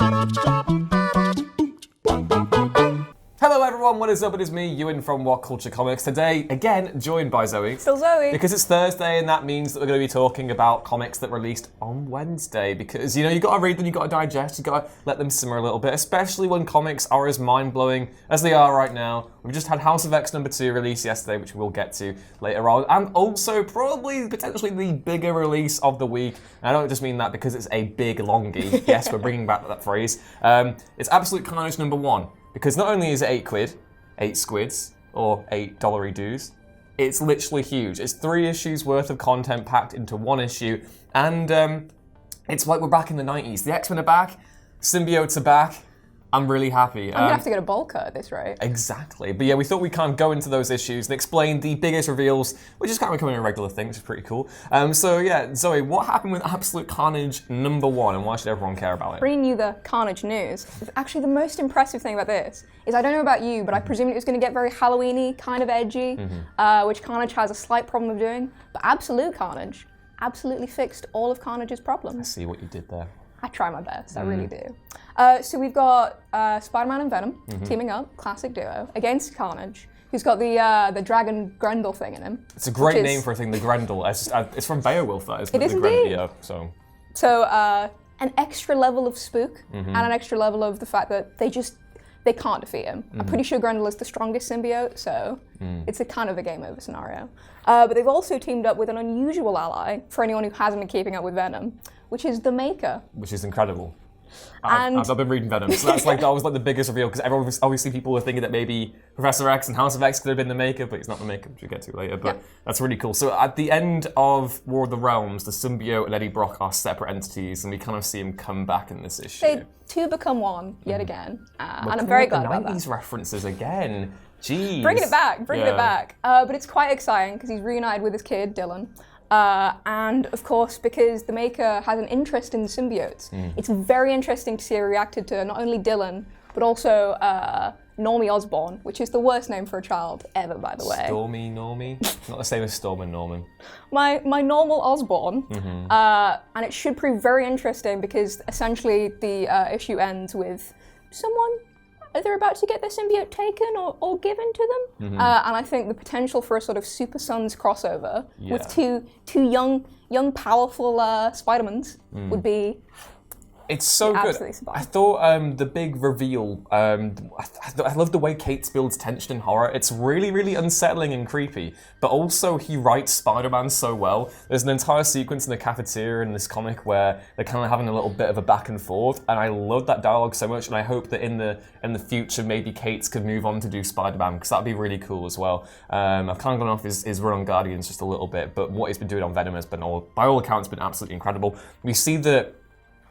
Hello everyone, what is up? It is me, Ewan from What Culture Comics. Today, again, joined by Zoe. Still Zoe. Because it's Thursday and that means that we're going to be talking about comics that released on Wednesday. Because, you got to read them, you got to digest, you got to let them simmer a little bit. Especially when comics are as mind-blowing as they are right now. We've just had House of X #2 release yesterday, which we'll get to later on. And also, probably, potentially the bigger release of the week. And I don't just mean that because it's a big longie. Yes, we're bringing back that phrase. It's Absolute Carnage #1. Because not only is it £8, 8 squids, or $8 dues, it's literally huge. It's 3 issues worth of content packed into 1 issue, and it's like we're back in the 90s. The X-Men are back, symbiotes are back. I'm really happy. I'm gonna have to get a bowl cut at this rate. Exactly. But yeah, we thought we'd kind of go into those issues and explain the biggest reveals, which is kind of becoming a regular thing, which is pretty cool. So yeah, Zoe, what happened with Absolute Carnage #1 and why should everyone care about it? Bringing you the Carnage news. Actually, the most impressive thing about this is I don't know about you, but I presumed it was going to get very Halloween-y, kind of edgy, which Carnage has a slight problem of doing. But Absolute Carnage absolutely fixed all of Carnage's problems. I see what you did there. I try my best, I really do. So we've got Spider-Man and Venom teaming up, classic duo, against Carnage, who's got the dragon Grendel thing in him. It's a great name for a thing, the Grendel. It's from Beowulf, that is. It is indeed. So an extra level of spook and an extra level of the fact that they can't defeat him. I'm pretty sure Grendel is the strongest symbiote, so it's a kind of a game over scenario. But they've also teamed up with an unusual ally for anyone who hasn't been keeping up with Venom, which is the Maker. Which is incredible. I've been reading Venom, so that was the biggest reveal, because obviously people were thinking that maybe Professor X and House of X could have been the Maker, but he's not the Maker, which we'll get to later, but that's really cool. So at the end of War of the Realms, the symbiote and Eddie Brock are separate entities, and we kind of see him come back in this issue. They two become one, yet again, and I'm very glad about that. 90s references again. Jeez. Bringing it back. But it's quite exciting, because he's reunited with his kid, Dylan. And of course, because the Maker has an interest in symbiotes, it's very interesting to see how he reacted to not only Dylan, but also Normie Osborn, which is the worst name for a child ever, by the way. Stormy Normie? Not the same as Storm and Norman. My normal Osborn, and it should prove very interesting because essentially the issue ends with someone either about to get their symbiote taken or given to them. And I think the potential for a sort of Super Sons crossover with two young powerful Spider-Mans would be it's so good. I thought the big reveal, I love the way Cates builds tension and horror. It's really, really unsettling and creepy, but also he writes Spider-Man so well. There's an entire sequence in the cafeteria in this comic where they're kind of having a little bit of a back and forth, and I love that dialogue so much, and I hope that in the future maybe Cates could move on to do Spider-Man, because that'd be really cool as well. I've kind of gone off his run on Guardians just a little bit, but what he's been doing on Venom has been, by all accounts, been absolutely incredible. We see that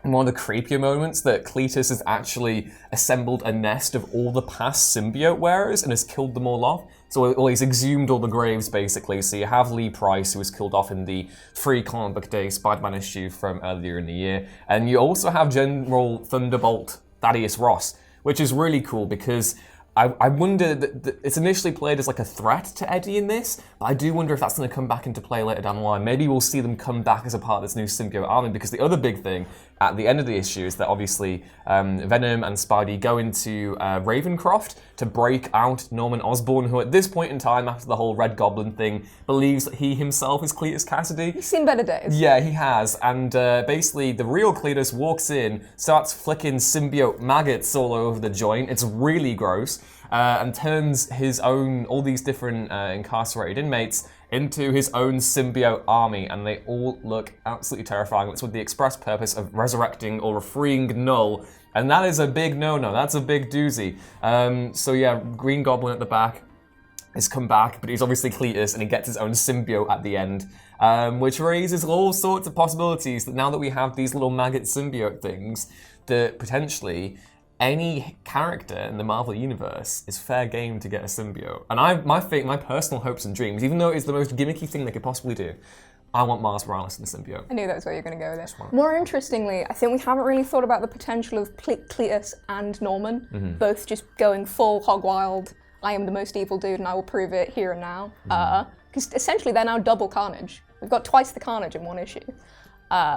one of the creepier moments that Cletus has actually assembled a nest of all the past symbiote wearers and has killed them all off. So he's exhumed all the graves, basically. So you have Lee Price, who was killed off in the free comic book day Spider-Man issue from earlier in the year. And you also have General Thunderbolt Thaddeus Ross, which is really cool because I wonder that it's initially played as like a threat to Eddie in this, but I do wonder if that's going to come back into play later down the line. Maybe we'll see them come back as a part of this new symbiote army, because the other big thing at the end of the issue is that obviously Venom and Spidey go into Ravencroft to break out Norman Osborn, who at this point in time, after the whole Red Goblin thing, believes that he himself is Cletus Cassidy. He's seen better days. Yeah, he has. And basically, the real Cletus walks in, starts flicking symbiote maggots all over the joint. It's really gross. And turns his own, all these different incarcerated inmates into his own symbiote army, and they all look absolutely terrifying. It's with the express purpose of resurrecting or freeing Null, and that is a big no-no. That's a big doozy. So yeah, Green Goblin at the back has come back, but he's obviously Cletus, and he gets his own symbiote at the end, which raises all sorts of possibilities that now that we have these little maggot symbiote things, that potentially any character in the Marvel Universe is fair game to get a symbiote. And my personal hopes and dreams, even though it's the most gimmicky thing they could possibly do, I want Miles Morales in the symbiote. I knew that was where you were going to go with it. More interestingly, I think we haven't really thought about the potential of Cletus and Norman, both just going full hog wild. I am the most evil dude and I will prove it here and now. Because essentially they're now double Carnage. We've got twice the Carnage in one issue.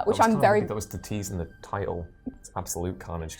which I'm very... That was the tease in the title. It's absolute carnage.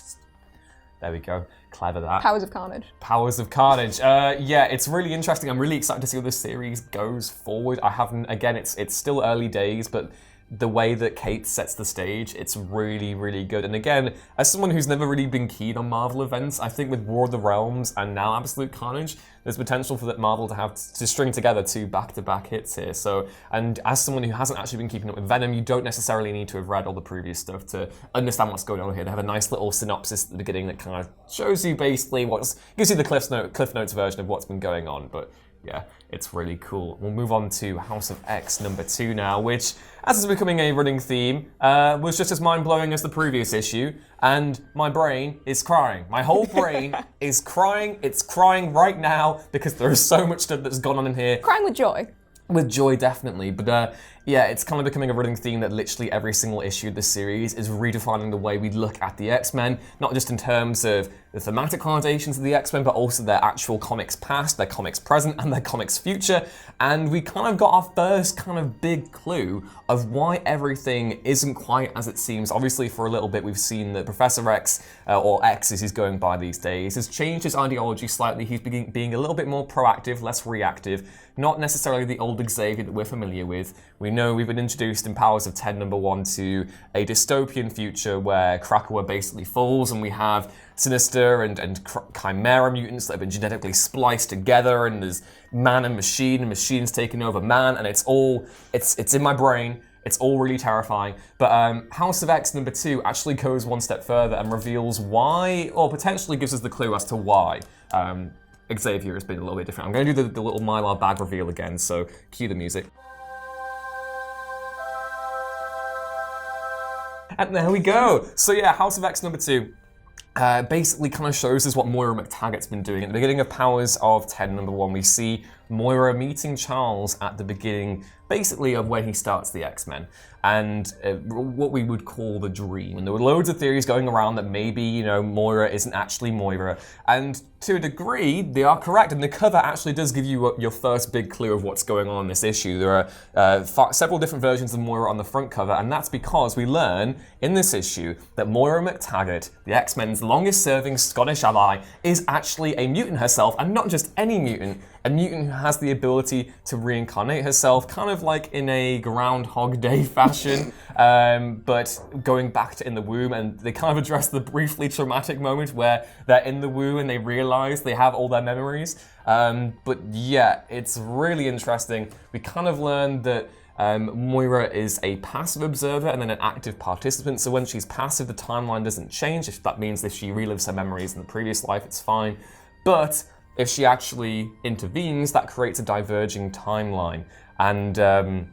There we go. Clever that. Powers of Carnage. Powers of Carnage. Yeah, it's really interesting. I'm really excited to see how this series goes forward. I haven't, again, it's still early days, but the way that Kate sets the stage, it's really, really good. And again, as someone who's never really been keen on Marvel events, I think with War of the Realms and now Absolute Carnage, there's potential for that Marvel to have to string together 2 back-to-back hits here. So, and as someone who hasn't actually been keeping up with Venom, you don't necessarily need to have read all the previous stuff to understand what's going on here. They have a nice little synopsis at the beginning that kind of shows you basically gives you the Cliff Notes version of what's been going on. But yeah, it's really cool. We'll move on to House of X #2 now, which, as is becoming a running theme, was just as mind-blowing as the previous issue, and my brain is crying. My whole brain is crying. It's crying right now because there is so much stuff that's gone on in here. Crying with joy. With joy, definitely. But yeah, it's kind of becoming a running theme that literally every single issue of this series is redefining the way we look at the X-Men, not just in terms of the thematic connotations of the X-Men, but also their actual comics past, their comics present, and their comics future. And we kind of got our first kind of big clue of why everything isn't quite as it seems. Obviously, for a little bit, we've seen that Professor X, or X as he's going by these days, has changed his ideology slightly. He's being a little bit more proactive, less reactive, not necessarily the old Xavier that we're familiar with. We know we've been introduced in Powers of 10 #1 to a dystopian future where Krakoa basically falls, and we have Sinister and Chimera mutants that have been genetically spliced together, and there's man and machine's taking over man, and it's in my brain. It's all really terrifying. But House of X #2 actually goes one step further and reveals why, or potentially gives us the clue as to why Xavier has been a little bit different. I'm going to do the little Mylar bag reveal again, so cue the music. And there we go. So yeah, House of X #2 basically kind of shows us what Moira McTaggart's been doing. At the beginning of Powers of 10 #1, we see Moira meeting Charles at the beginning, basically, of when he starts the X-Men, and what we would call the dream. And there were loads of theories going around that maybe, Moira isn't actually Moira, and to a degree, they are correct, and the cover actually does give you your first big clue of what's going on in this issue. There are several different versions of Moira on the front cover, and that's because we learn in this issue that Moira McTaggart, the X-Men's longest-serving Scottish ally, is actually a mutant herself, and not just any mutant, a mutant who has the ability to reincarnate herself, kind of like in a Groundhog Day fashion, but going back to in the womb, and they kind of address the briefly traumatic moment where they're in the womb and they realize they have all their memories. But yeah, it's really interesting. We kind of learned that Moira is a passive observer and then an active participant, so when she's passive, the timeline doesn't change. If that means if she relives her memories in the previous life, it's fine. But if she actually intervenes, that creates a diverging timeline. And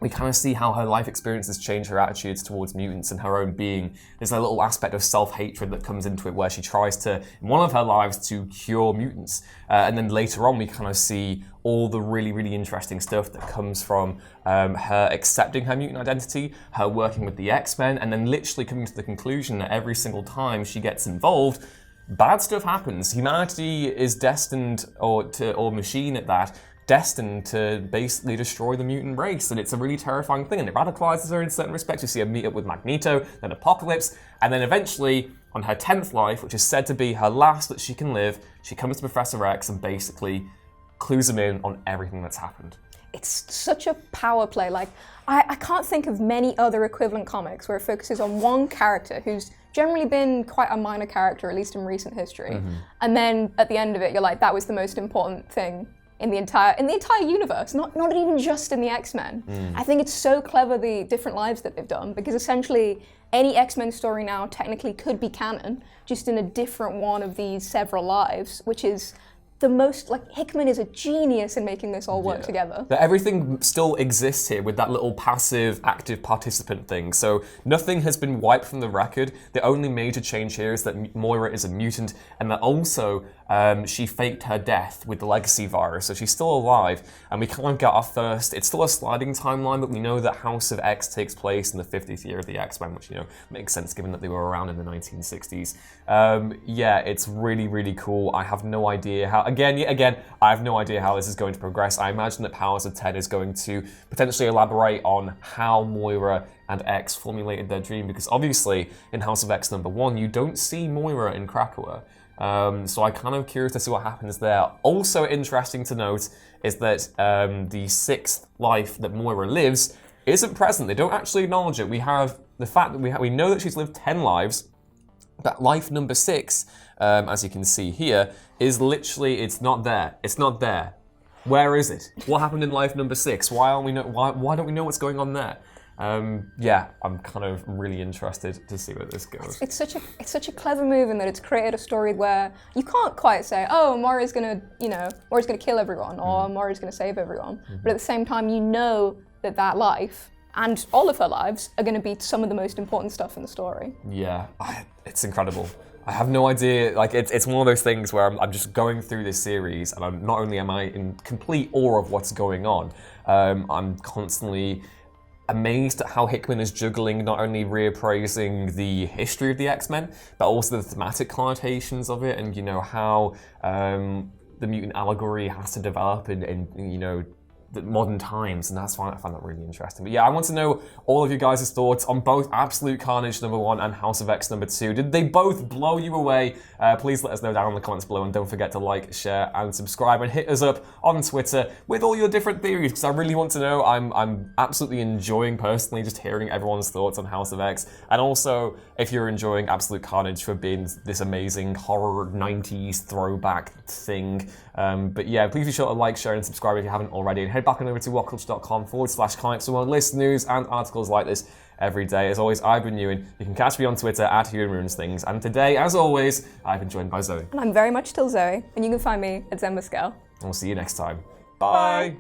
we kind of see how her life experiences change her attitudes towards mutants and her own being. There's a little aspect of self-hatred that comes into it where she tries to, in one of her lives, to cure mutants. And then later on, we kind of see all the really, really interesting stuff that comes from her accepting her mutant identity, her working with the X-Men, and then literally coming to the conclusion that every single time she gets involved, bad stuff happens. Humanity is destined, or machine at that, destined to basically destroy the mutant race, and it's a really terrifying thing, and it radicalizes her in certain respects. You see her meet up with Magneto, then Apocalypse, and then eventually, on her 10th life, which is said to be her last that she can live, she comes to Professor X and basically clues him in on everything that's happened. It's such a power play. Like, I can't think of many other equivalent comics where it focuses on one character who's generally been quite a minor character, at least in recent history. Mm-hmm. And then at the end of it, you're like, that was the most important thing in the entire universe, not even just in the X-Men. I think it's so clever, the different lives that they've done, because essentially any X-Men story now technically could be canon, just in a different one of these several lives, which is the most, like, Hickman is a genius in making this all work together. That everything still exists here with that little passive, active participant thing. So nothing has been wiped from the record. The only major change here is that Moira is a mutant, and that also she faked her death with the legacy virus, so she's still alive. And we kind of get our first, it's still a sliding timeline, but we know that House of X takes place in the 50th year of the X-Men, which, makes sense given that they were around in the 1960s. Yeah, it's really, really cool. I have no idea how. Yet again, I have no idea how this is going to progress. I imagine that Powers of 10 is going to potentially elaborate on how Moira and X formulated their dream, because obviously in House of X #1, you don't see Moira in Krakoa. So I'm kind of curious to see what happens there. Also interesting to note is that the 6th life that Moira lives isn't present. They don't actually acknowledge it. We have the fact that we know that she's lived 10 lives, but life number 6, as you can see here, is literally, it's not there. It's not there. Where is it? What happened in life number 6? Why don't we know what's going on there? Yeah, I'm kind of really interested to see where this goes. It's such a clever move in that it's created a story where you can't quite say, oh, Moira's gonna kill everyone, or Moira's gonna save everyone. But at the same time, you know that life and all of her lives are gonna be some of the most important stuff in the story. Yeah, it's incredible. I have no idea, like it's one of those things where I'm just going through this series and not only am I in complete awe of what's going on, I'm constantly amazed at how Hickman is juggling not only reappraising the history of the X-Men, but also the thematic connotations of it, and how the mutant allegory has to develop in the modern times, and that's why I find that really interesting. But yeah, I want to know all of you guys' thoughts on both Absolute Carnage #1 and House of X #2. Did they both blow you away? Please let us know down in the comments below, and don't forget to like, share, and subscribe, and hit us up on Twitter with all your different theories, because I really want to know. I'm absolutely enjoying personally just hearing everyone's thoughts on House of X, and also if you're enjoying Absolute Carnage for being this amazing horror 90s throwback thing. But yeah, please be sure to like, share, and subscribe if you haven't already, and head back on over to whatculture.com/comics for more list news and articles like this every day. As always, I've been Ewan. You can catch me on Twitter @EwanRuinsThings. And today, as always, I've been joined by Zoe. And I'm very much still Zoe, and you can find me at Zen Muscal. And we'll see you next time. Bye.